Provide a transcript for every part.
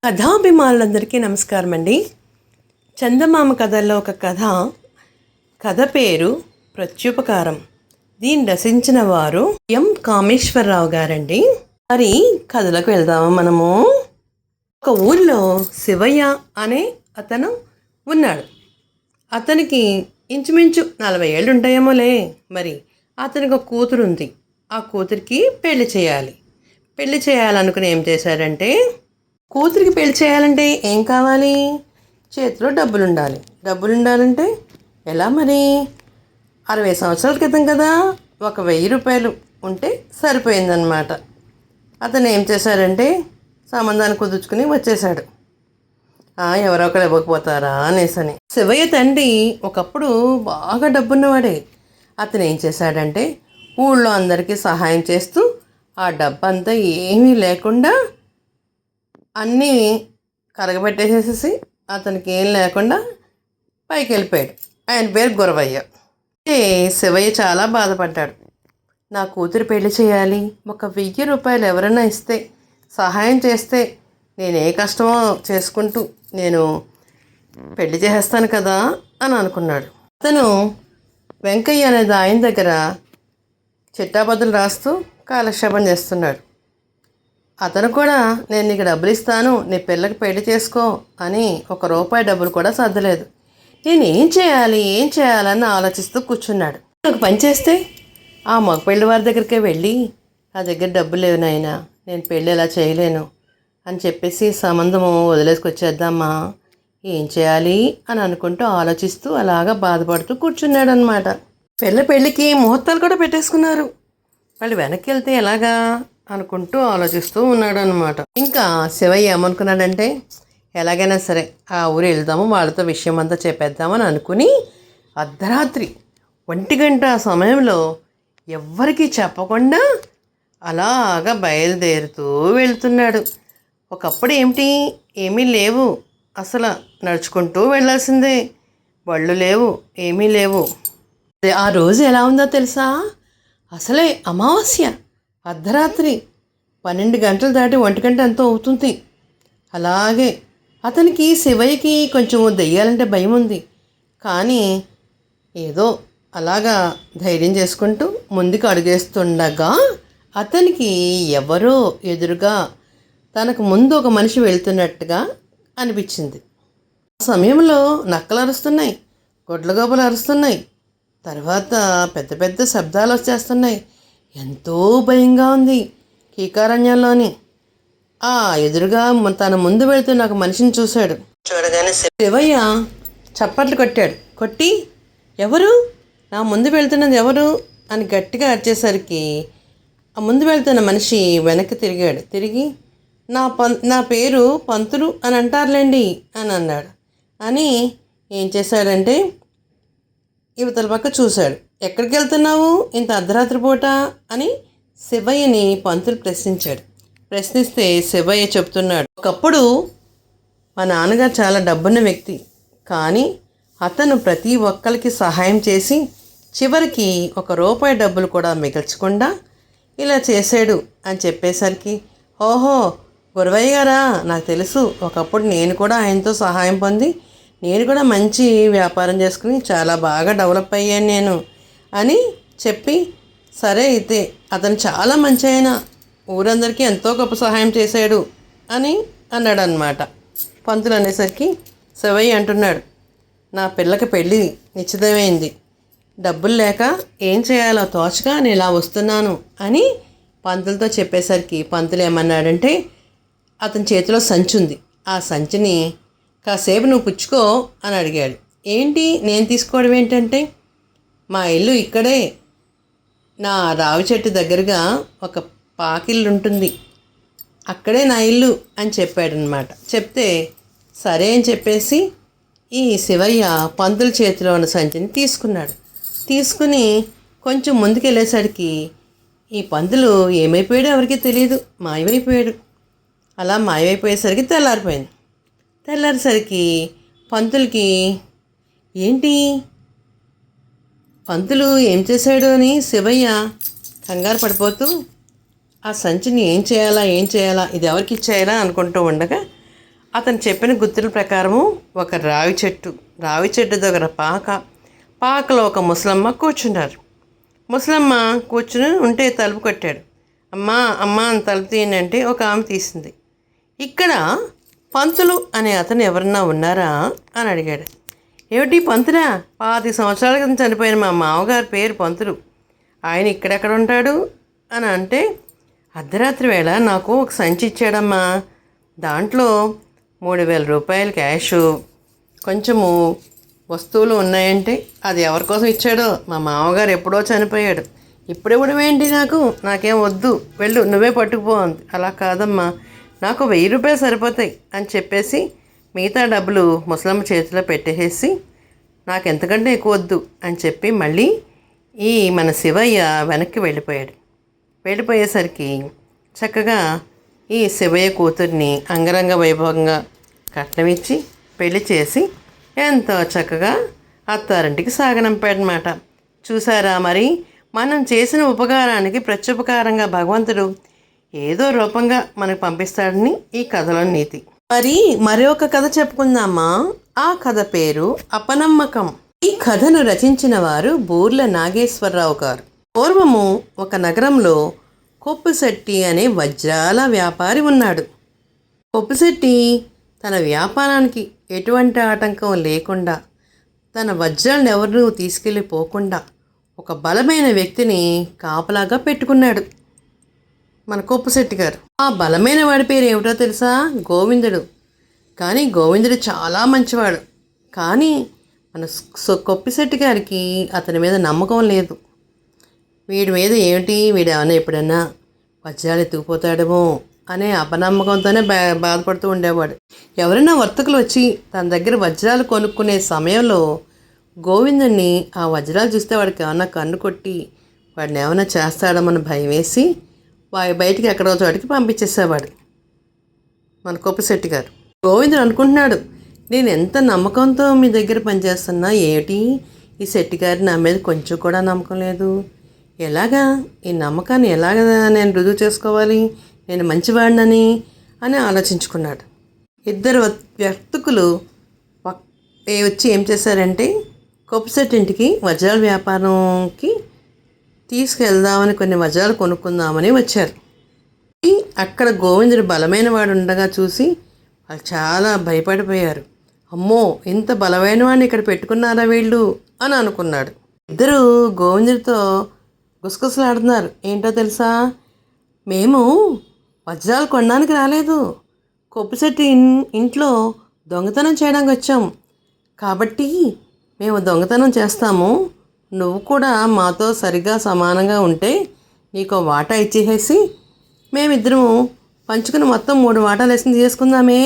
కథాభిమానులందరికీ నమస్కారం అండి. చందమామ కథల్లో ఒక కథ పేరు ప్రత్యుపకారం. దీన్ని రచించిన వారు ఎం కామేశ్వరరావు గారండి. మరి కథలకు వెళ్దామా మనము. ఒక ఊళ్ళో శివయ్య అనే అతను ఉన్నాడు. అతనికి ఇంచుమించు 40 ఏళ్ళు ఉంటాయేమోలే. మరి అతనికి ఒక కూతురు ఉంది. ఆ కూతురికి పెళ్లి చేయాలనుకుని ఏం చేశారంటే, కూతురికి పెళ్లి చేయాలంటే ఏం కావాలి? చేతిలో డబ్బులు ఉండాలంటే ఎలా మరి? 60 సంవత్సరాల క్రితం కదా, 1000 రూపాయలు ఉంటే సరిపోయిందనమాట. అతను ఏం చేశారంటే సంబంధాన్ని కుదుర్చుకుని వచ్చేశాడు. ఎవరో ఒకరు ఇవ్వకపోతారా అనేసని. శివయ్య తండ్రి ఒకప్పుడు బాగా డబ్బున్నవాడే. అతను ఏం చేశాడంటే ఊళ్ళో అందరికీ సహాయం చేస్తూ ఆ డబ్బంతా ఏమీ లేకుండా అన్నీ కరగబెట్టేసేసి అతనికి ఏం లేకుండా పైకి వెళ్ళిపోయాడు. ఆయన పేరు గురవయ్య. శివయ్య చాలా బాధపడ్డాడు. నా కూతురు పెళ్లి చేయాలి, 1000 రూపాయలు ఎవరైనా ఇస్తే, సహాయం చేస్తే నేను ఏ కష్టమో చేసుకుంటూ నేను పెళ్లి చేసేస్తాను కదా అని అనుకున్నాడు. అతను వెంకయ్య అనేది ఆయన దగ్గర చిట్టాపద్దులు రాస్తూ కాలక్షేపం చేస్తున్నాడు. అతను కూడా నేను నీకు డబ్బులు ఇస్తాను, నీ పిల్లకి పెళ్లి చేసుకో అని ₹1 డబ్బులు కూడా సర్దలేదు. నేను ఏం చేయాలని ఆలోచిస్తూ కూర్చున్నాడు. ఒక పని చేస్తే ఆ మగ పెళ్లి వారి దగ్గరికే వెళ్ళి, నా దగ్గర డబ్బులు లేవు నాయనా, నేను పెళ్ళి ఎలా చేయలేను అని చెప్పేసి సంబంధము వదిలేసుకొచ్చేద్దామా, ఏం చేయాలి అని అనుకుంటూ ఆలోచిస్తూ అలాగా బాధపడుతూ కూర్చున్నాడు అనమాట. పెళ్ళికి ముహూర్తాలు కూడా పెట్టేసుకున్నారు. వాళ్ళు వెనక్కి వెళ్తే ఎలాగా అనుకుంటూ ఆలోచిస్తూ ఉన్నాడు అనమాట. ఇంకా శివయ్య ఏమనుకున్నాడంటే, ఎలాగైనా సరే ఆ ఊరు వెళ్దాము, వాళ్ళతో విషయం అంతా చెప్పేద్దామని అనుకుని అర్ధరాత్రి 1 గంట సమయంలో ఎవ్వరికీ చెప్పకుండా అలాగా బయలుదేరుతూ వెళ్తున్నాడు. ఒకప్పుడు ఏమీ లేవు, అసలు నడుచుకుంటూ వెళ్ళాల్సిందే, బళ్ళు లేవు, ఏమీ లేవు. ఆ రోజు ఎలా ఉందో తెలుసా? అసలే అమావాస్య, అర్ధరాత్రి 12 గంటలు దాటి 1 గంట ఎంతో అవుతుంది. అలాగే అతనికి శివయ్యకి కొంచెం దెయ్యాలంటే భయం ఉంది. కానీ ఏదో అలాగా ధైర్యం చేసుకుంటూ ముందుకు అడుగేస్తుండగా అతనికి ఎవరో ఎదురుగా తనకు ముందు ఒక మనిషి వెళ్తున్నట్టుగా అనిపించింది. ఆ సమయంలో నక్కలు అరుస్తున్నాయి, గొడ్లగోపలు అరుస్తున్నాయి, తర్వాత పెద్ద పెద్ద శబ్దాలు వచ్చేస్తున్నాయి. ఎంతో భయంగా ఉంది కీకారణ్యంలోని. ఆ ఎదురుగా తన ముందు వెళుతున్న ఒక మనిషిని చూశాడు. చూడగానే శివయ్య చప్పట్లు కొట్టి ఎవరు, నా ముందు వెళ్తున్నది ఎవరు అని గట్టిగా అరిచేసరికి ఆ ముందు వెళ్తున్న మనిషి వెనక్కి తిరిగి నా పేరు పంతులు అని అంటారులేండి అని అన్నాడు. అని ఏం చేశాడంటే ఇవతల పక్క చూశాడు. ఎక్కడికి వెళ్తున్నావు ఇంత అర్ధరాత్రి పూట అని శివయ్యని పంతులు ప్రశ్నిస్తే శివయ్య చెప్తున్నాడు, ఒకప్పుడు మా నాన్నగారు చాలా డబ్బున్న వ్యక్తి, కానీ అతను ప్రతి ఒక్కరికి సహాయం చేసి చివరికి ₹1 డబ్బులు కూడా మిగల్చకుండా ఇలా చేశాడు అని చెప్పేసరికి, ఓహో గురవయ్య గారా, నాకు తెలుసు, ఒకప్పుడు నేను కూడా ఆయనతో సహాయం పొంది నేను కూడా మంచి వ్యాపారం చేసుకుని చాలా బాగా డెవలప్ అయ్యాను నేను అని చెప్పి, సరే అయితే అతను చాలా మంచి ఆయన, ఊరందరికీ ఎంతో గొప్ప సహాయం చేశాడు అని అన్నాడు అనమాట. పంతులు అనేసరికి శివయ్య అంటున్నాడు, నా పిల్లకి పెళ్ళి నిశ్చితమైంది, డబ్బులు లేక ఏం చేయాలో తోచగా నేను ఇలా వస్తున్నాను అని పంతులతో చెప్పేసరికి పంతులు ఏమన్నాడంటే, అతని చేతిలో సంచి ఉంది, ఆ సంచిని కాసేపు నువ్వు పుచ్చుకో అని అడిగాడు. ఏంటి నేను తీసుకోవడం ఏంటంటే, మా ఇల్లు ఇక్కడే, నా రావి చెట్టు దగ్గరగా ఒక పాకిల్లు ఉంటుంది, అక్కడే నా ఇల్లు అని చెప్పాడనమాట. చెప్తే సరే అని చెప్పేసి ఈ శివయ్య పంతుల చేతిలో ఉన్న సంచిని తీసుకుని కొంచెం ముందుకెళ్ళేసరికి ఈ పంతులు ఏమైపోయాడో ఎవరికి తెలియదు, మాయమైపోయాడు. అలా మాయమైపోయేసరికి తెల్లారేసరికి పంతులకి ఏంటి పంతులు ఏం చేశాడు అని శివయ్య కంగారు పడిపోతూ ఆ సంచిని ఏం చేయాలా ఇది ఎవరికి ఇచ్చేయాలా అనుకుంటూ ఉండగా అతను చెప్పిన గుర్తుల ప్రకారము ఒక రావి చెట్టు దగ్గర పాకలో ఒక ముసలమ్మ కూర్చున్నారు. ముసలమ్మ కూర్చుని ఉంటే తలుపు కొట్టాడు. అమ్మా అమ్మ అని తలుపు తీయండి అంటే ఒక ఆమె తీసింది. ఇక్కడ పంతులు అనే అతను ఎవరన్నా ఉన్నారా అని అడిగాడు. ఏమిటి పంతులా? 25 సంవత్సరాల క్రితం చనిపోయిన మా మామగారి పేరు పంతులు. ఆయన ఇక్కడెక్కడ ఉంటాడు అని అంటే, అర్ధరాత్రి వేళ నాకు ఒక సంచి ఇచ్చాడమ్మా. దాంట్లో 3000 రూపాయలు క్యాషు, కొంచెము వస్తువులు ఉన్నాయంటే అది ఎవరి కోసం ఇచ్చాడో. మా మామగారు ఎప్పుడో చనిపోయాడు. ఇప్పుడేంటి నాకేం వద్దు, వెళ్ళు నువ్వే పట్టుకుపో అంది. అలా కాదమ్మా, నాకు 1000 రూపాయలు సరిపోతాయి అని చెప్పేసి మిగతా డబ్బులు ముసలమ్మ చేతిలో పెట్టేసి, నాకు ఎంతకంటే ఎక్కువ వద్దు అని చెప్పి మళ్ళీ ఈ మన శివయ్య వెనక్కి వెళ్ళిపోయేసరికి చక్కగా ఈ శివయ్య కూతుర్ని అంగరంగ వైభవంగా కట్నం ఇచ్చి పెళ్లి చేసి ఎంతో చక్కగా అత్తారింటికి సాగనంపాడనమాట. చూసారా మరి, మనం చేసిన ఉపకారానికి ప్రత్యుపకారంగా భగవంతుడు ఏదో రూపంగా మనకు పంపిస్తాడని ఈ కథలో నీతి. మరి ఒక కథ చెప్పుకుందామా. ఆ కథ పేరు అపనమ్మకం. ఈ కథను రచించిన వారు బూర్ల నాగేశ్వరరావు గారు. పూర్వము ఒక నగరంలో కొప్పుశెట్టి అనే వజ్రాల వ్యాపారి ఉన్నాడు. కొప్పుశెట్టి తన వ్యాపారానికి ఎటువంటి ఆటంకం లేకుండా, తన వజ్రాలను ఎవరినూ తీసుకెళ్ళిపోకుండా ఒక బలమైన వ్యక్తిని కాపలాగా పెట్టుకున్నాడు మన కొప్పుశెట్టి గారు. ఆ బలమైన వాడి పేరు ఏమిటో తెలుసా? గోవిందుడు. కానీ గోవిందుడు చాలా మంచివాడు. కానీ మన కొప్పుశెట్టి గారికి అతని మీద నమ్మకం లేదు. వీడి మీద వీడు ఏమైనా ఎప్పుడైనా వజ్రాలు ఎత్తుకుపోతాడేమో అనే అపనమ్మకంతోనే బాధపడుతూ ఉండేవాడు. ఎవరైనా వర్తకులు వచ్చి తన దగ్గర వజ్రాలు కొనుక్కునే సమయంలో గోవిందుని ఆ వజ్రాలు చూస్తే వాడికి ఏమన్నా కన్ను కొట్టి వాడిని ఏమైనా చేస్తాడమని భయం వేసి బయటికి ఎక్కడో చోటికి పంపించేసేవాడు మన కొప్పుశెట్టి గారు. గోవిందుడు అనుకుంటున్నాడు, నేను ఎంత నమ్మకంతో మీ దగ్గర పనిచేస్తున్నా ఏమిటి ఈ శెట్టి గారి నా మీద కొంచెం కూడా నమ్మకం లేదు. ఎలాగా ఈ నమ్మకాన్ని నేను రుజువు చేసుకోవాలి, నేను మంచివాడినని అని ఆలోచించుకున్నాడు. ఇద్దరు వ్యక్తులు వచ్చి ఏం చేశారంటే, కొప్పుశెట్టి ఇంటికి వజ్రాల వ్యాపారంకి తీసుకెళ్దామని కొన్ని వజ్రాలు కొనుక్కుందామని వచ్చారు. అక్కడ గోవిందుడు బలమైన వాడు ఉండగా చూసి వాళ్ళు చాలా భయపడిపోయారు. అమ్మో, ఇంత బలమైన వాడిని ఇక్కడ పెట్టుకున్నారా వీళ్ళు అని అనుకున్నాడు. ఇద్దరు గోవిందుడితో గుసగుసలాడుతున్నారు. ఏంటో తెలుసా, మేము వజ్రాలు కొనడానికి రాలేదు, కొప్పుశెట్టి ఇంట్లో దొంగతనం చేయడానికి వచ్చాం. కాబట్టి మేము దొంగతనం చేస్తాము, నువ్వు కూడా మాతో సరిగా సమానంగా ఉంటే నీకు వాటా ఇచ్చేసి మేమిద్దరము పంచుకుని మొత్తం 3 వాటాలు వేసి తీసుకుందామే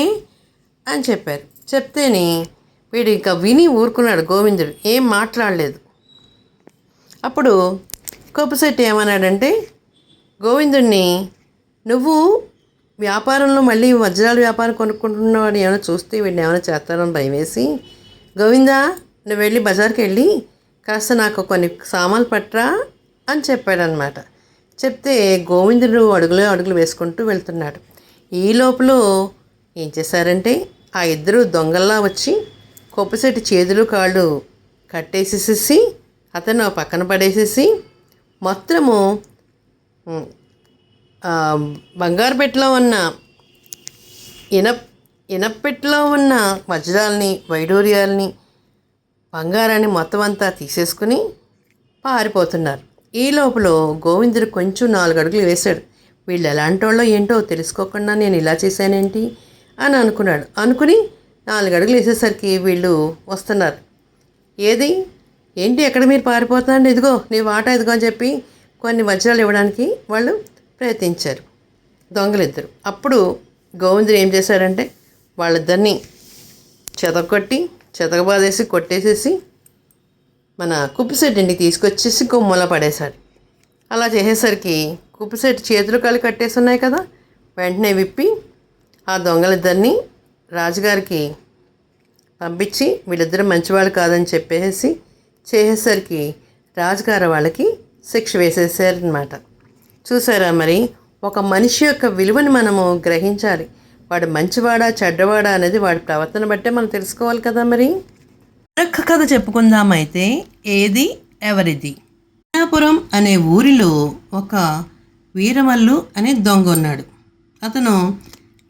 అని చెప్పారు. చెప్తేనే వీడు ఇంకా విని ఊరుకున్నాడు. గోవిందుడు ఏం మాట్లాడలేదు. అప్పుడు కొప్పుశెట్టి ఏమన్నాడంటే, గోవిందుడిని, నువ్వు వ్యాపారంలో మళ్ళీ వజ్రాల వ్యాపారం కొనుక్కుంటున్నవాడు ఏమైనా చూస్తే వీడిని ఏమైనా చేస్తారని భయం వేసి, గోవిందా నువ్వు వెళ్ళి బజార్కి వెళ్ళి కాస్త నాకు కొన్ని సామాన్లు పట్టరా అని చెప్పాడనమాట. చెప్తే గోవిందుడు అడుగులు వేసుకుంటూ వెళ్తున్నాడు. ఈ లోపల ఏం చేశారంటే, ఆ ఇద్దరు దొంగల్లా వచ్చి కొప్పుశెట్టి చేతులు కాళ్ళు కట్టేసేసి అతను పక్కన పడేసేసి మొత్తము బంగారు పెట్టెలో ఉన్న ఇనప్పెట్టెలో ఉన్న వజ్రాలని, వైడూర్యాలని, బంగారాన్ని మొత్తం అంతా తీసేసుకుని పారిపోతున్నారు. ఈ లోపల గోవిందుడు కొంచెం 4 అడుగులు వేశాడు. వీళ్ళు ఎలాంటి వాళ్ళో ఏంటో తెలుసుకోకుండా నేను ఇలా చేశానేంటి అని అనుకున్నాడు. అనుకుని 4 అడుగులు వేసేసరికి వీళ్ళు వస్తున్నారు. ఏంటి ఎక్కడ మీరు పారిపోతున్నారండి, ఇదిగో నీ వాటా ఇదిగో అని చెప్పి కొన్ని వజ్రాలు ఇవ్వడానికి వాళ్ళు ప్రయత్నించారు దొంగలిద్దరు. అప్పుడు గోవిందుడు ఏం చేశాడంటే, వాళ్ళిద్దరిని చెతకబాదేసి కొట్టేసేసి మన కొప్పుశెట్టి ఇంటికి తీసుకొచ్చేసి గుమ్మలో పడేశాడు. అలా చేసేసరికి కొప్పుశెట్టి చేతులు కాళ్ళు కట్టేసి ఉన్నాయి కదా, వెంటనే విప్పి ఆ దొంగలిద్దరిని రాజుగారికి పంపించి వీళ్ళిద్దరూ మంచివాళ్ళు కాదని చేసేసరికి రాజుగారు వాళ్ళకి శిక్ష వేసేసారనమాట. చూసారా మరి, ఒక మనిషి యొక్క విలువని మనము గ్రహించాలి. వాడు మంచివాడా చెడ్డవాడా అనేది వాడి ప్రవర్తన బట్టే మనం తెలుసుకోవాలి కదా. మరి మరొక కథ చెప్పుకుందామైతే, ఏది ఎవరిది. విజయాపురం అనే ఊరిలో ఒక వీరమల్లు అనే దొంగ ఉన్నాడు. అతను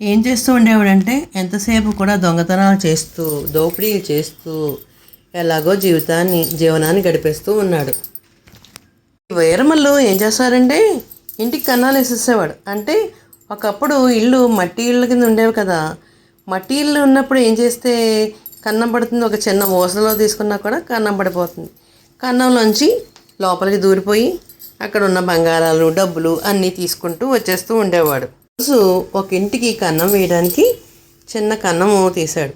ఏం చేస్తూ ఉండేవాడంటే ఎంతసేపు కూడా దొంగతనాలు చేస్తూ దోపిడీలు చేస్తూ ఎలాగో జీవనాన్ని గడిపేస్తూ ఉన్నాడు. వీరమల్లు ఏం చేస్తారంటే ఇంటికి కన్నాలు వేసేసేవాడు. అంటే ఒకప్పుడు ఇల్లు మట్టి ఇళ్ళ కింద ఉండేవి కదా. మట్టి ఇల్లు ఉన్నప్పుడు ఏం చేస్తే కన్నం పడుతుంది, ఒక చిన్న ఊసలో తీసుకున్నా కూడా కన్నం పడిపోతుంది. కన్నంలోంచి లోపలికి దూరిపోయి అక్కడ ఉన్న బంగారాలు డబ్బులు అన్నీ తీసుకుంటూ వచ్చేస్తూ ఉండేవాడు. రోజు ఒక ఇంటికి కన్నం వేయడానికి చిన్న కన్నము తీశాడు.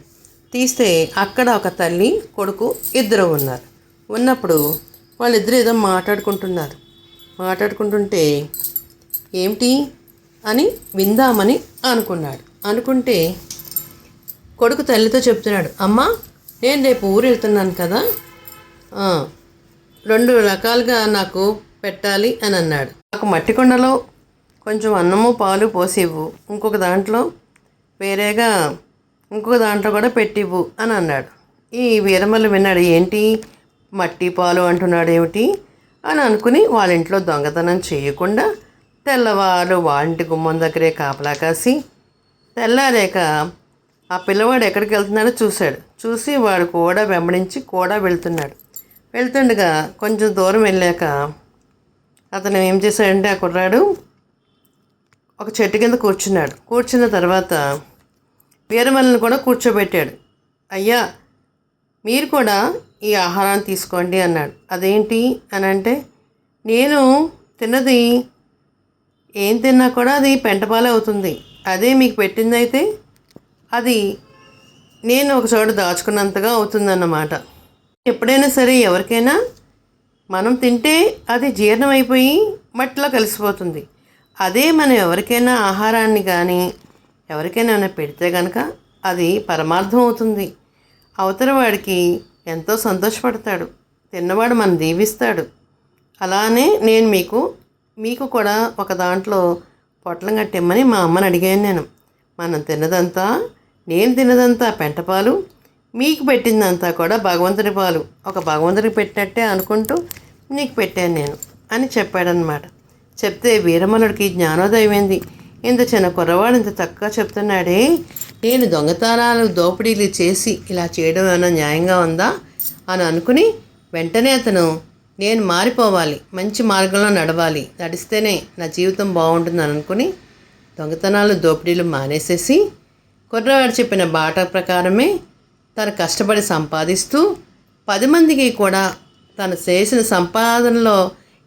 తీస్తే అక్కడ ఒక తల్లి కొడుకు ఇద్దరు ఉన్నారు. ఉన్నప్పుడు వాళ్ళిద్దరు ఏదో మాట్లాడుకుంటుంటే ఏమిటి అని విందామని అనుకుంటే కొడుకు తల్లితో చెప్తున్నాడు, అమ్మ నేను రేపు ఊరు వెళ్తున్నాను కదా, 2 రకాలుగా నాకు పెట్టాలి అని అన్నాడు. నాకు మట్టి కుండలో కొంచెం అన్నము పాలు పోసివ్వు, ఇంకొక దాంట్లో కూడా పెట్టివ్వు అని అన్నాడు. ఈ వీరమల్లు విన్నాడు, ఏంటి మట్టి పాలు అంటున్నాడు ఏమిటి అని అనుకుని వాళ్ళ ఇంట్లో దొంగతనం చేయకుండా తెల్లవారు వాళ్ళ గుమ్మం దగ్గరే కాపలా కాసి తెల్లారాక ఆ పిల్లవాడు ఎక్కడికి వెళ్తున్నాడో చూసి వాడు కూడా వెంబడించి కూడా వెళ్తుండగా కొంచెం దూరం వెళ్ళాక అతను ఏం చేశాడంటే ఆ కుర్రాడు ఒక చెట్టు కింద కూర్చున్న తర్వాత వీరమల్లిని కూడా కూర్చోబెట్టాడు. అయ్యా మీరు కూడా ఈ ఆహారాన్ని తీసుకోండి అన్నాడు. అదేంటి అని అంటే, నేను తిన్నది ఏం తిన్నా కూడా అది పెంటపాలే అవుతుంది, అదే మీకు పెట్టిందైతే అది నేను ఒక చోట దాచుకున్నంతగా అవుతుందన్నమాట. ఎప్పుడైనా సరే ఎవరికైనా మనం తింటే అది జీర్ణం అయిపోయి మట్టిలో కలిసిపోతుంది. అదే మనం ఎవరికైనా ఆహారాన్ని కానీ ఎవరికైనా పెడితే కనుక అది పరమార్థం అవుతుంది. అవతల వాడికి ఎంతో సంతోషపడతాడు, తిన్నవాడు మనం దీవిస్తాడు. అలానే నేను మీకు కూడా ఒక దాంట్లో పొట్లం కట్టిమ్మని మా అమ్మని అడిగాను. నేను తిన్నదంతా పెంటపాలు, మీకు పెట్టిందంతా కూడా భగవంతుని పాలు, ఒక భగవంతుడికి పెట్టినట్టే అనుకుంటూ నీకు పెట్టాను నేను అని చెప్పాడనమాట. చెప్తే వీరమల్లుడికి జ్ఞానోదయం అయింది. ఇంత చిన్న కుర్రవాడు ఇంత చక్కగా చెప్తున్నాడే, నేను దొంగతనాలు దోపిడీలు చేసి ఇలా చేయడం ఏమైనా న్యాయంగా ఉందా అని అనుకుని వెంటనే అతను నేను మారిపోవాలి, మంచి మార్గంలో నడిస్తేనే నా జీవితం బాగుంటుందని అనుకుని దొంగతనాలు దోపిడీలు మానేసేసి కుర్రవాడు చెప్పిన బాట ప్రకారమే తను కష్టపడి సంపాదిస్తూ 10 మందికి కూడా తను చేసిన సంపాదనలో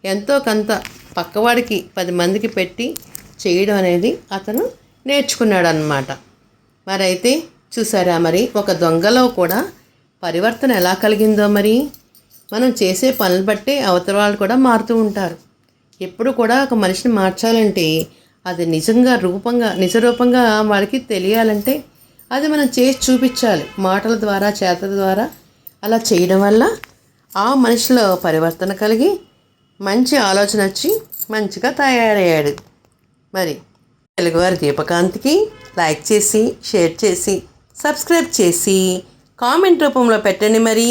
ఎంతో కొంత పక్కవాడికి 10 మందికి పెట్టి చేయడం అనేది అతను నేర్చుకున్నాడు అన్నమాట. మరైతే చూసారా, మరి ఒక దొంగలో కూడా పరివర్తన ఎలా కలిగిందో. మరి మనం చేసే పనులు బట్టి అవతల వాళ్ళు కూడా మారుతూ ఉంటారు. ఎప్పుడు కూడా ఒక మనిషిని మార్చాలంటే అది నిజరూపంగా వాడికి తెలియాలంటే అది మనం చేసి చూపించాలి. మాటల ద్వారా చేతల ద్వారా అలా చేయడం వల్ల ఆ మనిషిలో పరివర్తన కలిగి మంచి ఆలోచన వచ్చి మంచిగా తయారయ్యాడు. మరి తెలుగువారి దీపకాంతికి లైక్ చేసి షేర్ చేసి సబ్స్క్రైబ్ చేసి కామెంట్ రూపంలో పెట్టండి మరి.